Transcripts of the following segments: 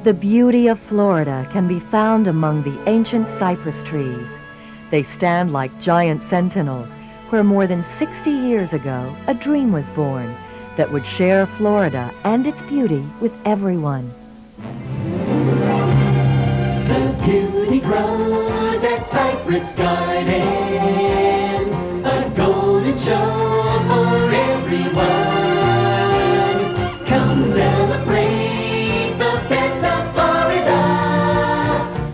The beauty of Florida can be found among the ancient cypress trees. They stand like giant sentinels, where more than 60 years ago, a dream was born that would share Florida and its beauty with everyone. The beauty grows at Cypress Gardens, a golden show for everyone. Come celebrate the best of Florida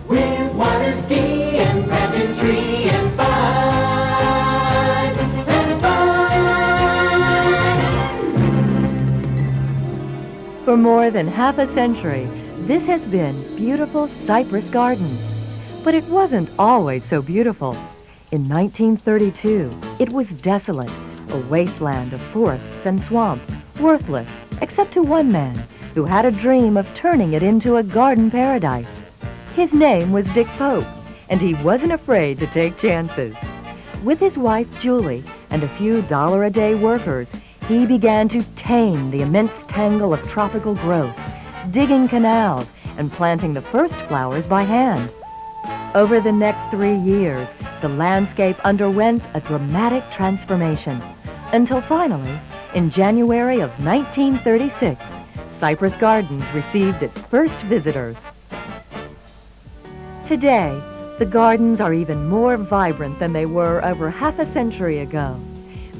with water ski and pageantry and fun and fun. For more than half a century, this has been beautiful Cypress Gardens. But it wasn't always so beautiful. In 1932, it was desolate, a wasteland of forests and swamp, worthless except to one man who had a dream of turning it into a garden paradise. His name was Dike Pope, and he wasn't afraid to take chances. With his wife, Julie, and a few dollar-a-day workers, he began to tame the immense tangle of tropical growth, digging canals and planting the first flowers by hand. Over the next 3 years, the landscape underwent a dramatic transformation, until finally, in January of 1936, Cypress Gardens received its first visitors. Today, the gardens are even more vibrant than they were over half a century ago.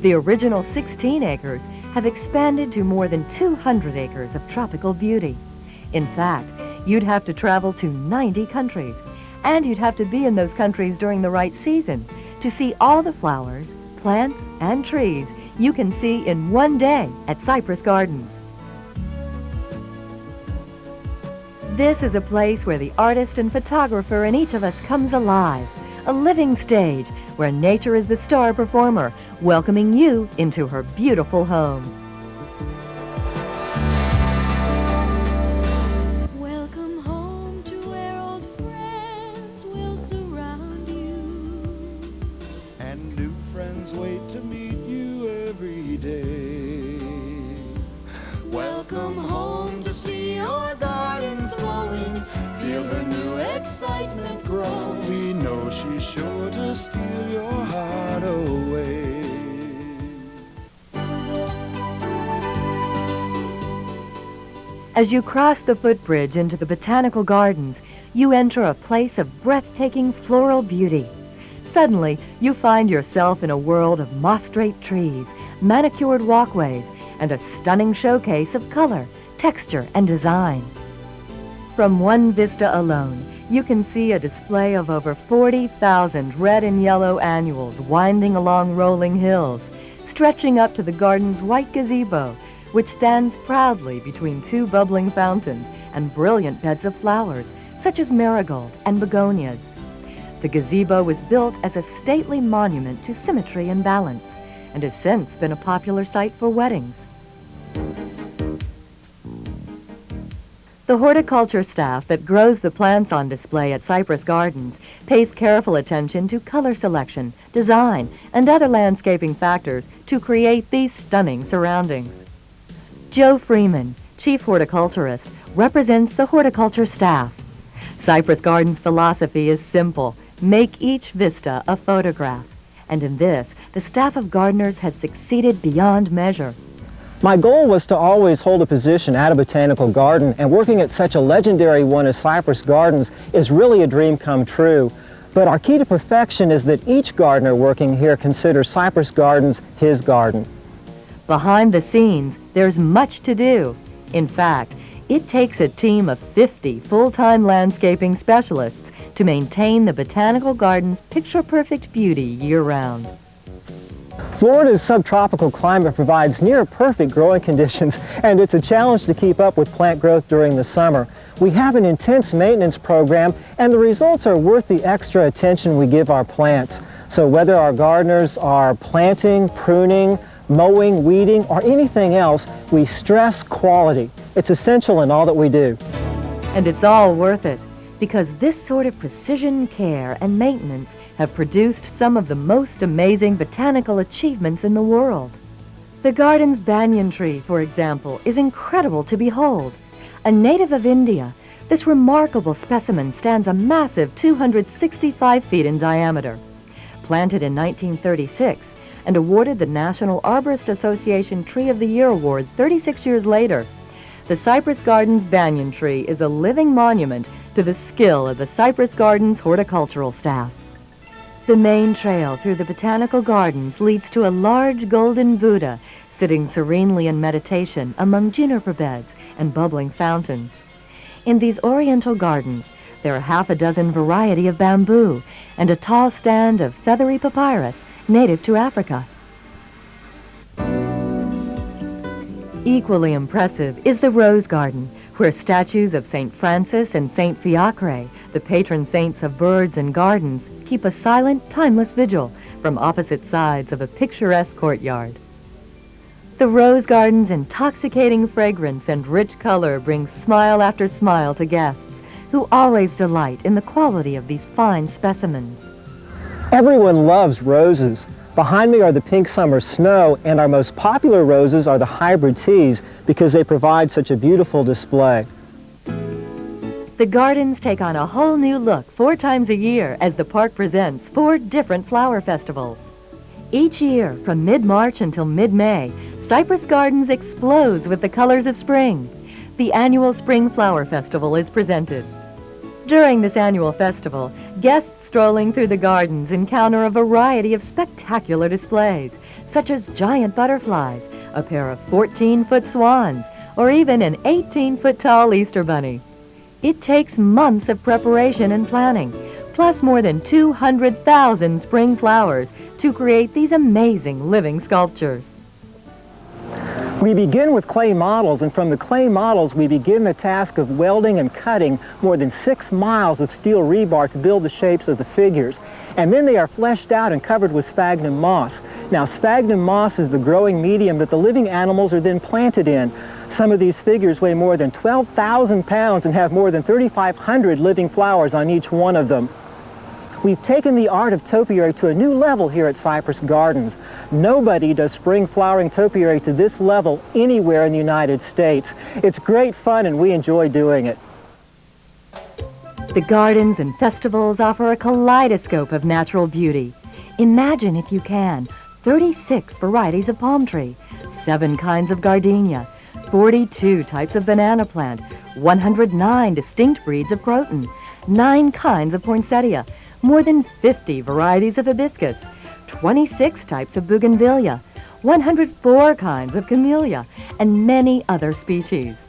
The original 16 acres have expanded to more than 200 acres of tropical beauty. In fact, you'd have to travel to 90 countries, and you'd have to be in those countries during the right season to see all the flowers, plants, and trees you can see in one day at Cypress Gardens. This is a place where the artist and photographer in each of us comes alive, a living stage where nature is the star performer, welcoming you into her beautiful home. Welcome home to where old friends will surround you. And new friends wait to meet you every day. Welcome home to see your gardens glowing. Feel her new excitement grow. We know she's sure to steal your heart away. As you cross the footbridge into the Botanical Gardens, you enter a place of breathtaking floral beauty. Suddenly, you find yourself in a world of moss-draped trees, manicured walkways, and a stunning showcase of color, texture, and design. From one vista alone, you can see a display of over 40,000 red and yellow annuals winding along rolling hills, stretching up to the garden's white gazebo, which stands proudly between two bubbling fountains and brilliant beds of flowers, such as marigold and begonias. The gazebo was built as a stately monument to symmetry and balance, and has since been a popular site for weddings. The horticulture staff that grows the plants on display at Cypress Gardens pays careful attention to color selection, design, and other landscaping factors to create these stunning surroundings. Joe Freeman, chief horticulturist, represents the horticulture staff. Cypress Gardens' philosophy is simple: make each vista a photograph. And in this, the staff of gardeners has succeeded beyond measure. My goal was to always hold a position at a botanical garden, and working at such a legendary one as Cypress Gardens is really a dream come true. But our key to perfection is that each gardener working here considers Cypress Gardens his garden. Behind the scenes, there's much to do. In fact, it takes a team of 50 full-time landscaping specialists to maintain the Botanical Gardens' picture-perfect beauty year-round. Florida's subtropical climate provides near-perfect growing conditions, and it's a challenge to keep up with plant growth during the summer. We have an intense maintenance program, and the results are worth the extra attention we give our plants. So whether our gardeners are planting, pruning, mowing, weeding, or anything else, we stress quality. It's essential in all that we do. And it's all worth it, because this sort of precision care and maintenance have produced some of the most amazing botanical achievements in the world. The garden's banyan tree, for example, is incredible to behold. A native of India, This remarkable specimen stands a massive 265 feet in diameter. Planted in 1936 and awarded the National Arborist Association Tree of the Year Award 36 years later, the Cypress Gardens banyan tree is a living monument to the skill of the Cypress Gardens horticultural staff. The main trail through the Botanical Gardens leads to a large golden Buddha sitting serenely in meditation among juniper beds and bubbling fountains. In these oriental gardens, there are half a dozen variety of bamboo and a tall stand of feathery papyrus native to Africa. Equally impressive is the Rose Garden, where statues of St. Francis and St. Fiacre, the patron saints of birds and gardens, keep a silent, timeless vigil from opposite sides of a picturesque courtyard. The Rose Garden's intoxicating fragrance and rich color bring smile after smile to guests, who always delight in the quality of these fine specimens. Everyone loves roses. Behind me are the pink summer snow, and our most popular roses are the hybrid teas because they provide such a beautiful display. The gardens take on a whole new look 4 times a year as the park presents 4 different flower festivals. Each year, from mid-March until mid-May, Cypress Gardens explodes with the colors of spring. The annual Spring Flower Festival is presented. During this annual festival, guests strolling through the gardens encounter a variety of spectacular displays, such as giant butterflies, a pair of 14-foot swans, or even an 18-foot-tall Easter bunny. It takes months of preparation and planning, plus more than 200,000 spring flowers to create these amazing living sculptures. We begin with clay models, and from the clay models we begin the task of welding and cutting more than 6 miles of steel rebar to build the shapes of the figures. And then they are fleshed out and covered with sphagnum moss. Now, sphagnum moss is the growing medium that the living animals are then planted in. Some of these figures weigh more than 12,000 pounds and have more than 3,500 living flowers on each one of them. We've taken the art of topiary to a new level here at Cypress Gardens. Nobody does spring flowering topiary to this level anywhere in the United States. It's great fun and we enjoy doing it. The gardens and festivals offer a kaleidoscope of natural beauty. Imagine, if you can, 36 varieties of palm tree, 7 kinds of gardenia, 42 types of banana plant, 109 distinct breeds of croton, 9 kinds of poinsettia, more than 50 varieties of hibiscus, 26 types of bougainvillea, 104 kinds of camellia, and many other species.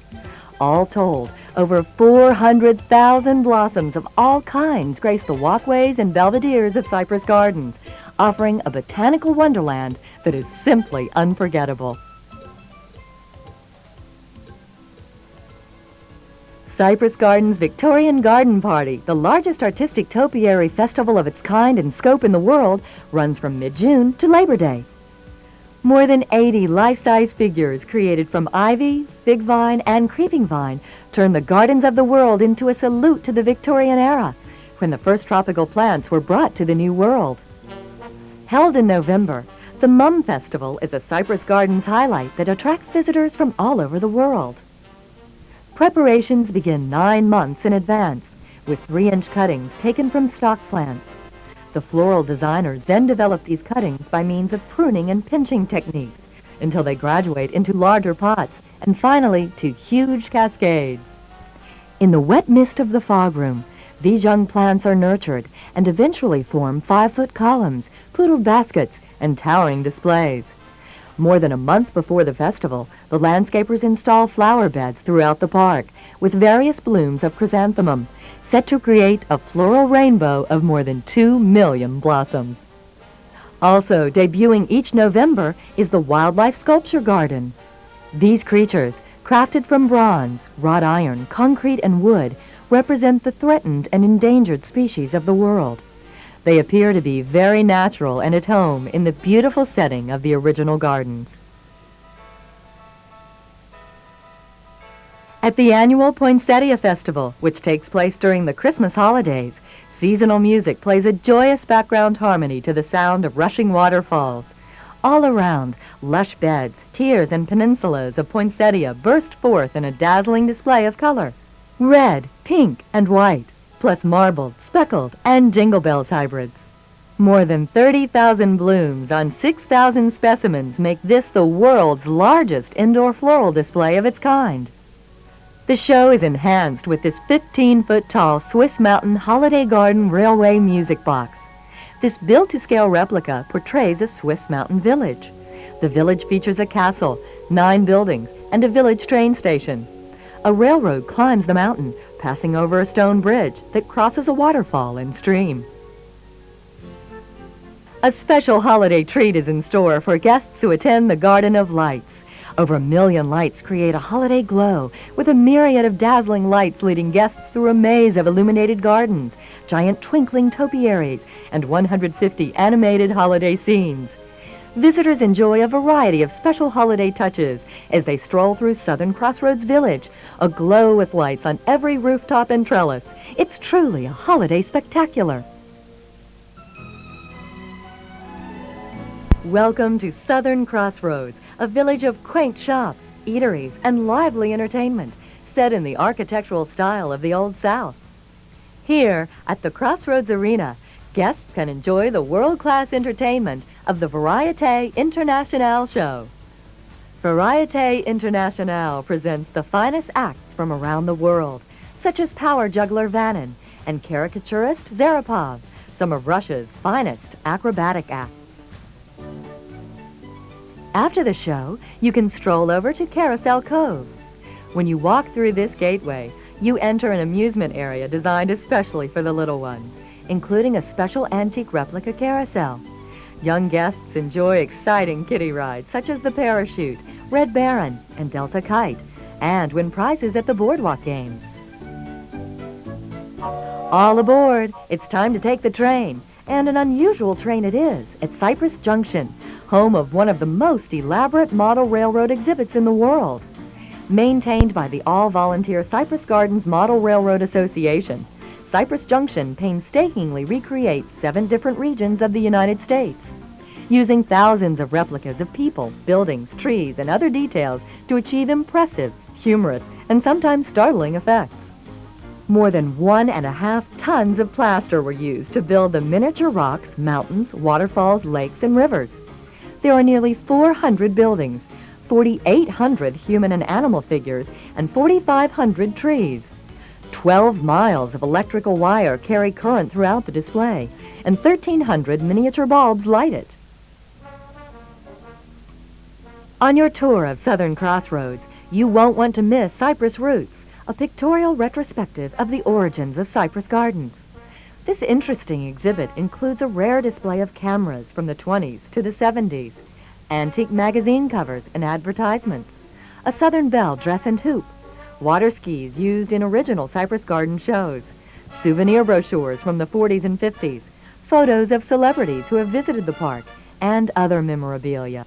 All told, over 400,000 blossoms of all kinds grace the walkways and belvederes of Cypress Gardens, offering a botanical wonderland that is simply unforgettable. Cypress Gardens Victorian Garden Party, the largest artistic topiary festival of its kind and scope in the world, runs from mid-June to Labor Day. More than 80 life-size figures created from ivy, fig vine, and creeping vine turn the gardens of the world into a salute to the Victorian era, when the first tropical plants were brought to the New World. Held in November, the Mum Festival is a Cypress Gardens highlight that attracts visitors from all over the world. Preparations begin 9 months in advance, with 3-inch cuttings taken from stock plants. The floral designers then develop these cuttings by means of pruning and pinching techniques until they graduate into larger pots and finally to huge cascades. In the wet mist of the fog room, these young plants are nurtured and eventually form 5-foot columns, poodled baskets, and towering displays. More than a month before the festival, the landscapers install flower beds throughout the park with various blooms of chrysanthemum, set to create a floral rainbow of more than 2 million blossoms. Also debuting each November is the Wildlife Sculpture Garden. These creatures, crafted from bronze, wrought iron, concrete, and wood, represent the threatened and endangered species of the world. They appear to be very natural and at home in the beautiful setting of the original gardens. At the annual Poinsettia Festival, which takes place during the Christmas holidays, seasonal music plays a joyous background harmony to the sound of rushing waterfalls. All around, lush beds, tiers, and peninsulas of poinsettia burst forth in a dazzling display of color. Red, pink, and white, plus marbled, speckled, and Jingle Bells hybrids. More than 30,000 blooms on 6,000 specimens make this the world's largest indoor floral display of its kind. The show is enhanced with this 15-foot-tall Swiss Mountain Holiday Garden Railway music box. This built-to-scale replica portrays a Swiss mountain village. The village features a castle, 9 buildings, and a village train station. A railroad climbs the mountain, passing over a stone bridge that crosses a waterfall and stream. A special holiday treat is in store for guests who attend the Garden of Lights. Over 1 million lights create a holiday glow with a myriad of dazzling lights leading guests through a maze of illuminated gardens, giant twinkling topiaries, and 150 animated holiday scenes. Visitors enjoy a variety of special holiday touches as they stroll through southern Crossroads Village, aglow with lights on every rooftop and trellis. It's truly a holiday spectacular. Welcome to Southern Crossroads, a village of quaint shops, eateries, and lively entertainment, set in the architectural style of the Old South. Here, at the Crossroads Arena, guests can enjoy the world-class entertainment of the Variété Internationale show. Variété Internationale presents the finest acts from around the world, such as power juggler Vannon and caricaturist Zarapov, some of Russia's finest acrobatic acts. After the show, you can stroll over to Carousel Cove. When you walk through this gateway, you enter an amusement area designed especially for the little ones, including a special antique replica carousel. Young guests enjoy exciting kiddie rides such as the Parachute, Red Baron, and Delta Kite, and win prizes at the Boardwalk Games. All aboard! It's time to take the train, and an unusual train it is, at Cypress Junction, home of one of the most elaborate model railroad exhibits in the world. Maintained by the all-volunteer Cypress Gardens Model Railroad Association, Cypress Junction painstakingly recreates 7 different regions of the United States, using thousands of replicas of people, buildings, trees, and other details to achieve impressive, humorous, and sometimes startling effects. More than 1.5 tons of plaster were used to build the miniature rocks, mountains, waterfalls, lakes, and rivers. There are nearly 400 buildings, 4,800 human and animal figures, and 4,500 trees. 12 miles of electrical wire carry current throughout the display, and 1,300 miniature bulbs light it. On your tour of Southern Crossroads, you won't want to miss Cypress Roots, a pictorial retrospective of the origins of Cypress Gardens. This interesting exhibit includes a rare display of cameras from the 20s to the 70s, antique magazine covers and advertisements, a Southern Belle dress and hoop, water skis used in original Cypress Garden shows, souvenir brochures from the 40s and 50s, photos of celebrities who have visited the park, and other memorabilia.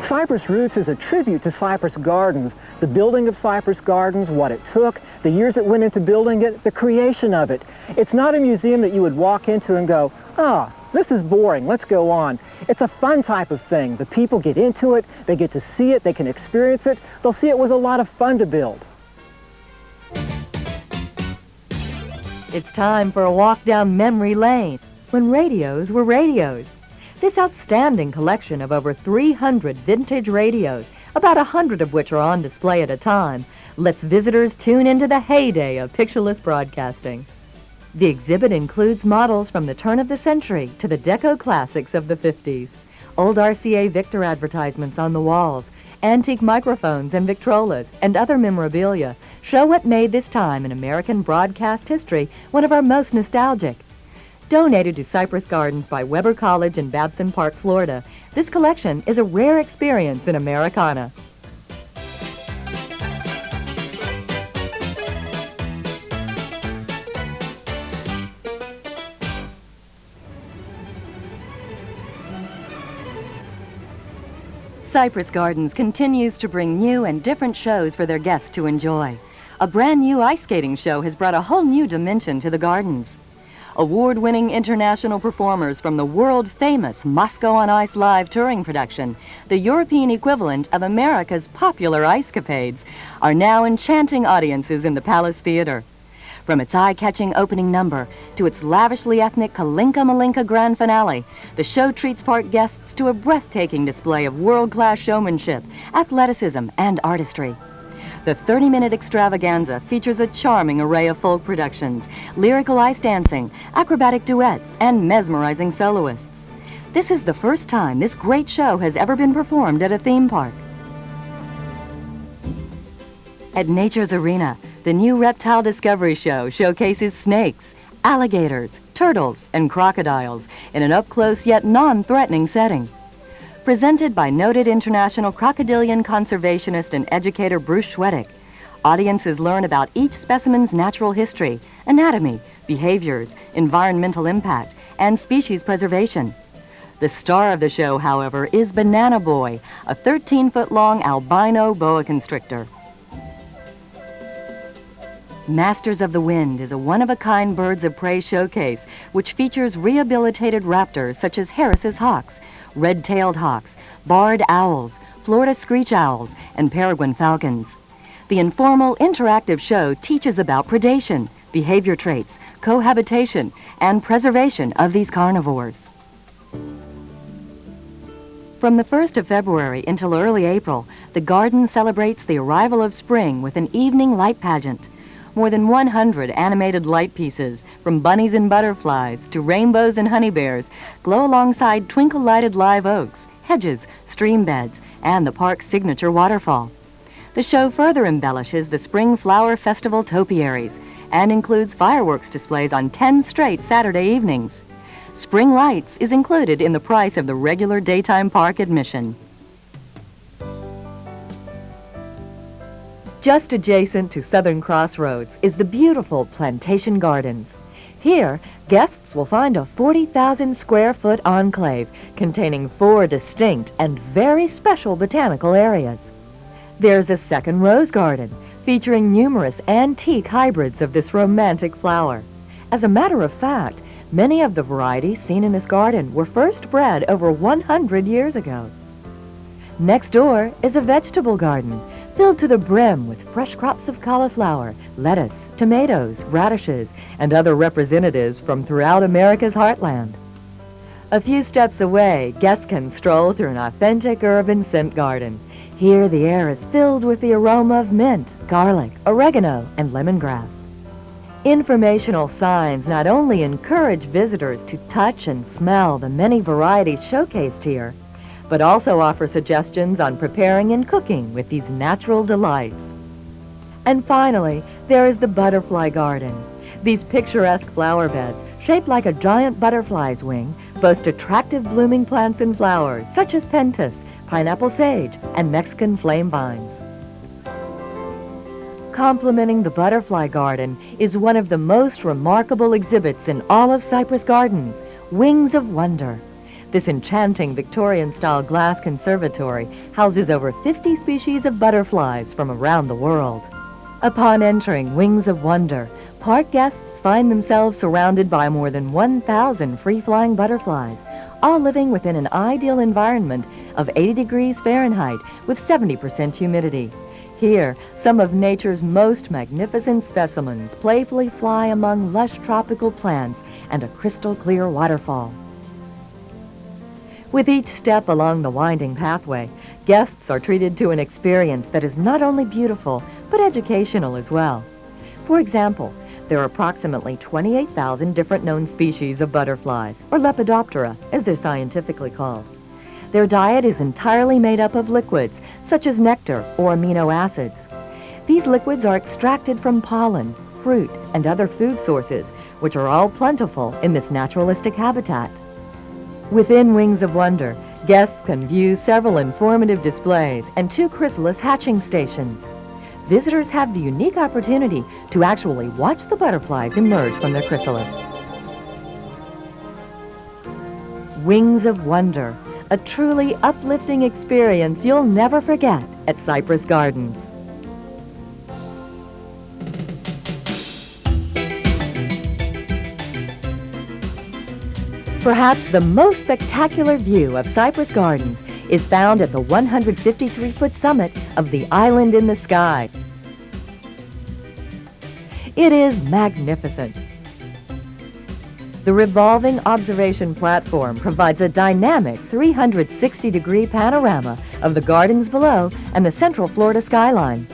Cypress Roots is a tribute to Cypress Gardens, the building of Cypress Gardens, what it took, the years it went into building it, the creation of it. It's not a museum that you would walk into and go, this is boring, let's go on. It's a fun type of thing. The people get into it, they get to see it, they can experience it. They'll see it was a lot of fun to build. It's time for a walk down memory lane, when radios were radios. This outstanding collection of over 300 vintage radios, about 100 of which are on display at a time, lets visitors tune into the heyday of pictureless broadcasting. The exhibit includes models from the turn of the century to the deco classics of the 50s, old RCA Victor advertisements on the walls, antique microphones and Victrolas, and other memorabilia show what made this time in American broadcast history one of our most nostalgic. Donated to Cypress Gardens by Weber College in Babson Park, Florida, this collection is a rare experience in Americana. Cypress Gardens continues to bring new and different shows for their guests to enjoy. A brand new ice skating show has brought a whole new dimension to the gardens. award-winning international performers from the world-famous Moscow on Ice live touring production, the European equivalent of America's popular Ice Capades, are now enchanting audiences in the Palace Theater. From its eye-catching opening number to its lavishly ethnic Kalinka Malinka grand finale, the show treats park guests to a breathtaking display of world-class showmanship, athleticism, and artistry. The 30-minute extravaganza features a charming array of folk productions, lyrical ice dancing, acrobatic duets, and mesmerizing soloists. This is the first time this great show has ever been performed at a theme park. At Nature's Arena, the new Reptile Discovery Show showcases snakes, alligators, turtles, and crocodiles in an up-close yet non-threatening setting. Presented by noted international crocodilian conservationist and educator Bruce Schwedick, audiences learn about each specimen's natural history, anatomy, behaviors, environmental impact, and species preservation. The star of the show, however, is Banana Boy, a 13-foot-long albino boa constrictor. Masters of the Wind is a one-of-a-kind birds of prey showcase which features rehabilitated raptors such as Harris's hawks, red-tailed hawks, barred owls, Florida screech owls, and peregrine falcons. The informal, interactive show teaches about predation, behavior traits, cohabitation, and preservation of these carnivores. From the 1st of February until early April, the garden celebrates the arrival of spring with an evening light pageant. More than 100 animated light pieces, from bunnies and butterflies to rainbows and honey bears, glow alongside twinkle-lighted live oaks, hedges, stream beds, and the park's signature waterfall. The show further embellishes the Spring Flower Festival topiaries and includes fireworks displays on 10 straight Saturday evenings. Spring Lights is included in the price of the regular daytime park admission. Just adjacent to Southern Crossroads is the beautiful Plantation Gardens. Here, guests will find a 40,000 square foot enclave containing 4 distinct and very special botanical areas. There's a second rose garden featuring numerous antique hybrids of this romantic flower. As a matter of fact, many of the varieties seen in this garden were first bred over 100 years ago. Next door is a vegetable garden filled to the brim with fresh crops of cauliflower, lettuce, tomatoes, radishes, and other representatives from throughout America's heartland. A few steps away, guests can stroll through an authentic urban scent garden. Here the air is filled with the aroma of mint, garlic, oregano, and lemongrass. Informational signs not only encourage visitors to touch and smell the many varieties showcased here, but also offer suggestions on preparing and cooking with these natural delights. And finally, there is the butterfly garden. These picturesque flower beds, shaped like a giant butterfly's wing, boast attractive blooming plants and flowers such as pentas, pineapple sage, and Mexican flame vines. Complementing the butterfly garden is one of the most remarkable exhibits in all of Cypress Gardens, Wings of Wonder. This enchanting Victorian-style glass conservatory houses over 50 species of butterflies from around the world. Upon entering Wings of Wonder, park guests find themselves surrounded by more than 1,000 free-flying butterflies, all living within an ideal environment of 80 degrees Fahrenheit with 70% humidity. Here, some of nature's most magnificent specimens playfully fly among lush tropical plants and a crystal-clear waterfall. With each step along the winding pathway, guests are treated to an experience that is not only beautiful, but educational as well. For example, there are approximately 28,000 different known species of butterflies, or Lepidoptera, as they're scientifically called. Their diet is entirely made up of liquids, such as nectar or amino acids. These liquids are extracted from pollen, fruit, and other food sources, which are all plentiful in this naturalistic habitat. Within Wings of Wonder, guests can view several informative displays and 2 chrysalis hatching stations. Visitors have the unique opportunity to actually watch the butterflies emerge from their chrysalis. Wings of Wonder, a truly uplifting experience you'll never forget at Cypress Gardens. Perhaps the most spectacular view of Cypress Gardens is found at the 153-foot summit of the Island in the Sky. It is magnificent. The revolving observation platform provides a dynamic 360-degree panorama of the gardens below and the central Florida skyline.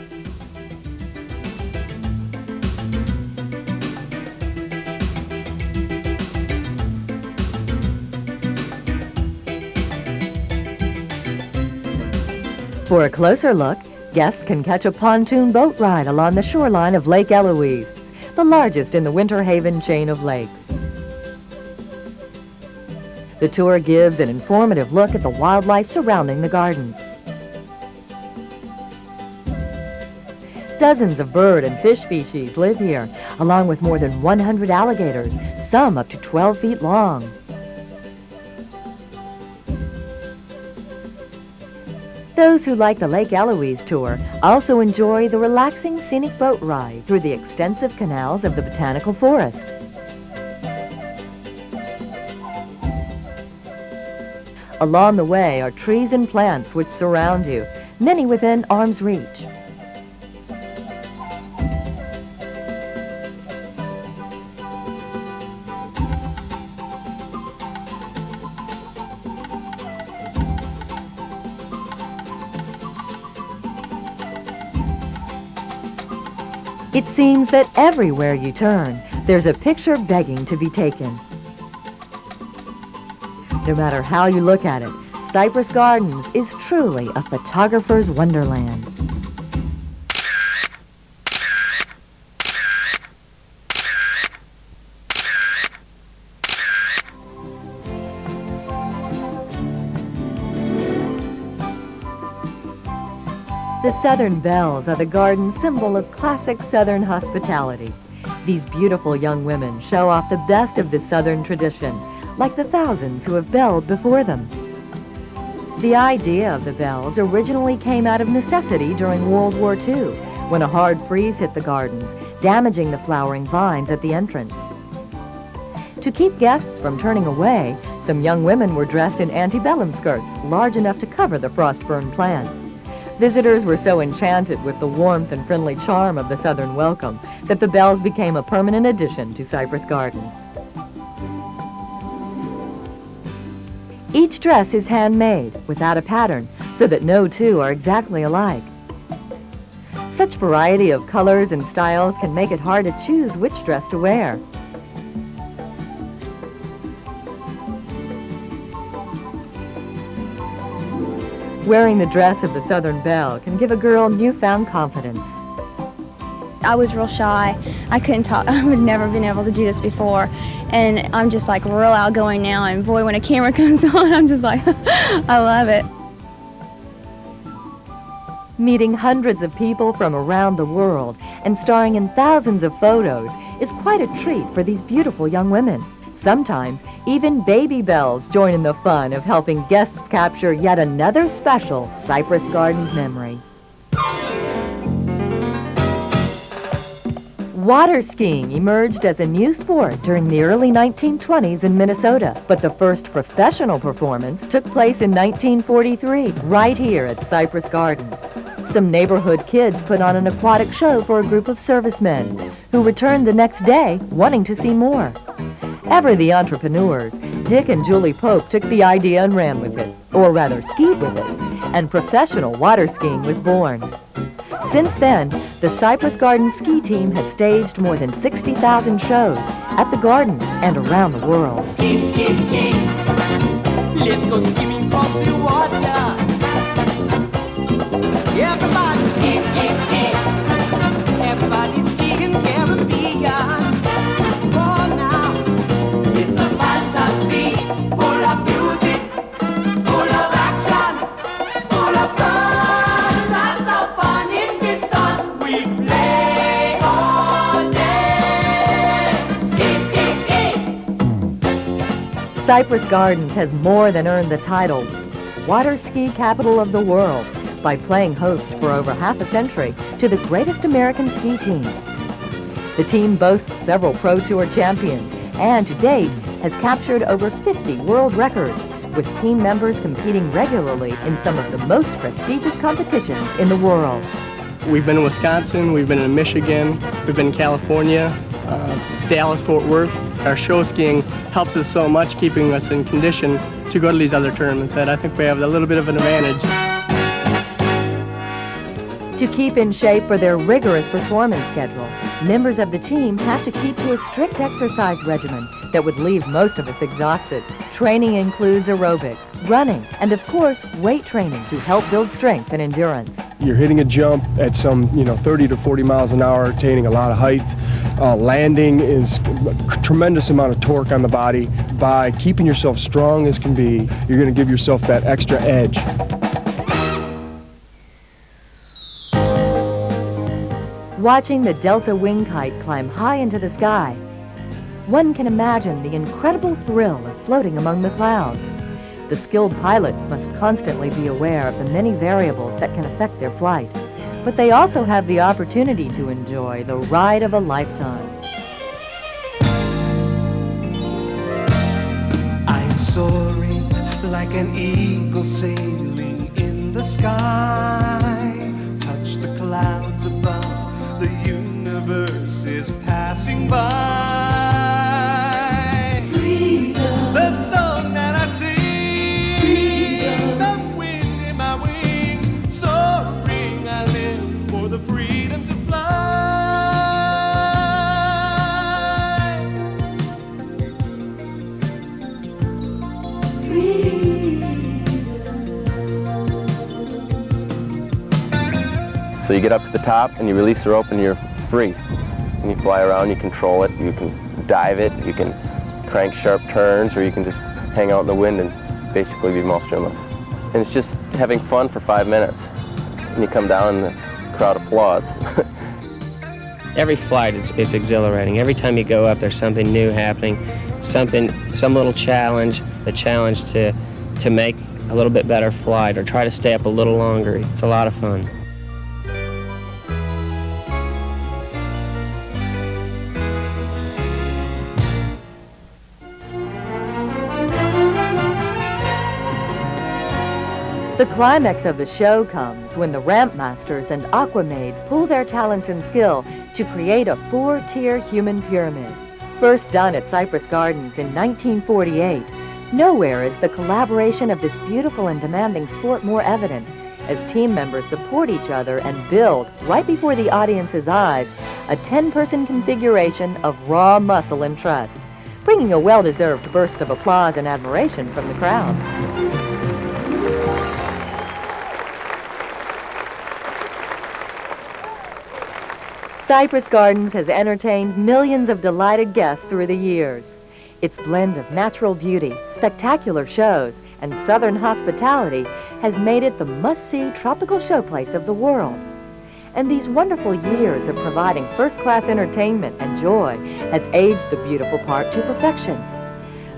For a closer look, guests can catch a pontoon boat ride along the shoreline of Lake Eloise, the largest in the Winter Haven chain of lakes. The tour gives an informative look at the wildlife surrounding the gardens. Dozens of bird and fish species live here, along with more than 100 alligators, some up to 12 feet long. Those who like the Lake Eloise tour also enjoy the relaxing scenic boat ride through the extensive canals of the Botanical Forest. Along the way are trees and plants which surround you, many within arm's reach. It seems that everywhere you turn, there's a picture begging to be taken. No matter how you look at it, Cypress Gardens is truly a photographer's wonderland. The Southern Belles are the garden's symbol of classic Southern hospitality. These beautiful young women show off the best of the Southern tradition, like the thousands who have belled before them. The idea of the bells originally came out of necessity during World War II, when a hard freeze hit the gardens, damaging the flowering vines at the entrance. To keep guests from turning away, some young women were dressed in antebellum skirts large enough to cover the frost-burned plants. Visitors were so enchanted with the warmth and friendly charm of the Southern welcome that the bells became a permanent addition to Cypress Gardens. Each dress is handmade, without a pattern, so that no two are exactly alike. Such variety of colors and styles can make it hard to choose which dress to wear. Wearing the dress of the Southern Belle can give a girl newfound confidence. I was real shy. I couldn't talk. I would never been able to do this before. And I'm just like real outgoing now. And boy, when a camera comes on, I'm just like, I love it. Meeting hundreds of people from around the world and starring in thousands of photos is quite a treat for these beautiful young women. Sometimes, even baby bells join in the fun of helping guests capture yet another special Cypress Gardens memory. Water skiing emerged as a new sport during the early 1920s in Minnesota, but the first professional performance took place in 1943, right here at Cypress Gardens. Some neighborhood kids put on an aquatic show for a group of servicemen, who returned the next day wanting to see more. Ever the entrepreneurs, Dike and Julie Pope took the idea and ran with it, or rather skied with it, and professional water skiing was born. Since then, the Cypress Gardens ski team has staged more than 60,000 shows at the gardens and around the world. Ski, ski, ski. Let's go skiing off the water. Everybody ski, ski, ski. Everybody skiing Caribbean. Oh, now it's a fantasy full of music, full of action, full of fun. Lots of fun in the sun. We play all day. Ski, ski, ski. Cypress Gardens has more than earned the title Water Ski Capital of the World by playing host for over half a century to the greatest American ski team. The team boasts several Pro Tour champions and, to date, has captured over 50 world records, with team members competing regularly in some of the most prestigious competitions in the world. We've been in Wisconsin, we've been in Michigan, we've been in California, Dallas, Fort Worth. Our show skiing helps us so much, keeping us in condition to go to these other tournaments, and I think we have a little bit of an advantage. To keep in shape for their rigorous performance schedule, members of the team have to keep to a strict exercise regimen that would leave most of us exhausted. Training includes aerobics, running, and of course, weight training to help build strength and endurance. You're hitting a jump at some, 30 to 40 miles an hour, attaining a lot of height. Landing is a tremendous amount of torque on the body. By keeping yourself strong as can be, you're going to give yourself that extra edge. Watching the Delta wing kite climb high into the sky, one can imagine the incredible thrill of floating among the clouds. The skilled pilots must constantly be aware of the many variables that can affect their flight, but they also have the opportunity to enjoy the ride of a lifetime. I am soaring like an eagle sailing in the sky. Touch the clouds above, the universe is passing by. Freedom. The song that I sing. Freedom. The wind in my wings. Soaring, I live for the freedom to fly. So you get up to the top and you release the rope and you're free. And you fly around, you control it, you can dive it, you can crank sharp turns, or you can just hang out in the wind and basically be motionless. And it's just having fun for 5 minutes. And you come down and the crowd applauds. Every flight is exhilarating. Every time you go up, there's something new happening, some little challenge, the challenge to make a little bit better flight or try to stay up a little longer. It's a lot of fun. The climax of the show comes when the ramp masters and aquamaids pool their talents and skill to create a 4-tier human pyramid. First done at Cypress Gardens in 1948, nowhere is the collaboration of this beautiful and demanding sport more evident, as team members support each other and build, right before the audience's eyes, a 10-person configuration of raw muscle and trust, bringing a well-deserved burst of applause and admiration from the crowd. Cypress Gardens has entertained millions of delighted guests through the years. Its blend of natural beauty, spectacular shows, and southern hospitality has made it the must-see tropical showplace of the world. And these wonderful years of providing first-class entertainment and joy has aged the beautiful park to perfection.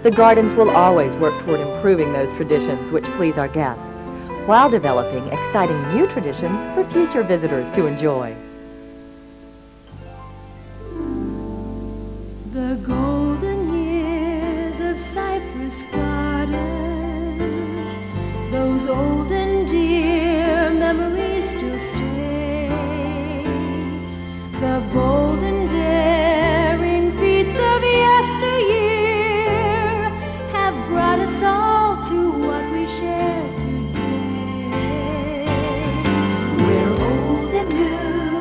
The Gardens will always work toward improving those traditions which please our guests, while developing exciting new traditions for future visitors to enjoy. The golden years of Cypress Gardens, those old and dear memories still stay. The bold and daring feats of yesteryear have brought us all to what we share today. Where old and new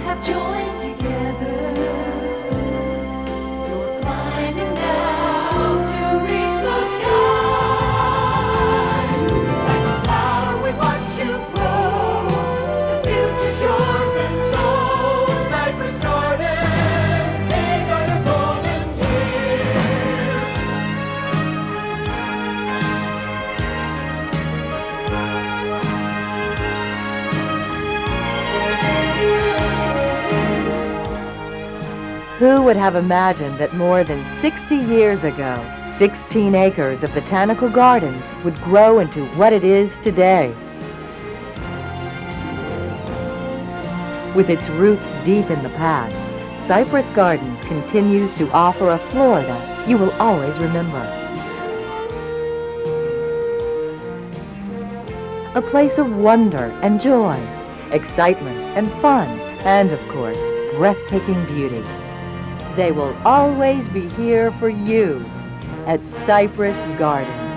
have joined together. Who would have imagined that more than 60 years ago, 16 acres of Botanical Gardens would grow into what it is today? With its roots deep in the past, Cypress Gardens continues to offer a Florida you will always remember. A place of wonder and joy, excitement and fun, and of course, breathtaking beauty. They will always be here for you at Cypress Gardens.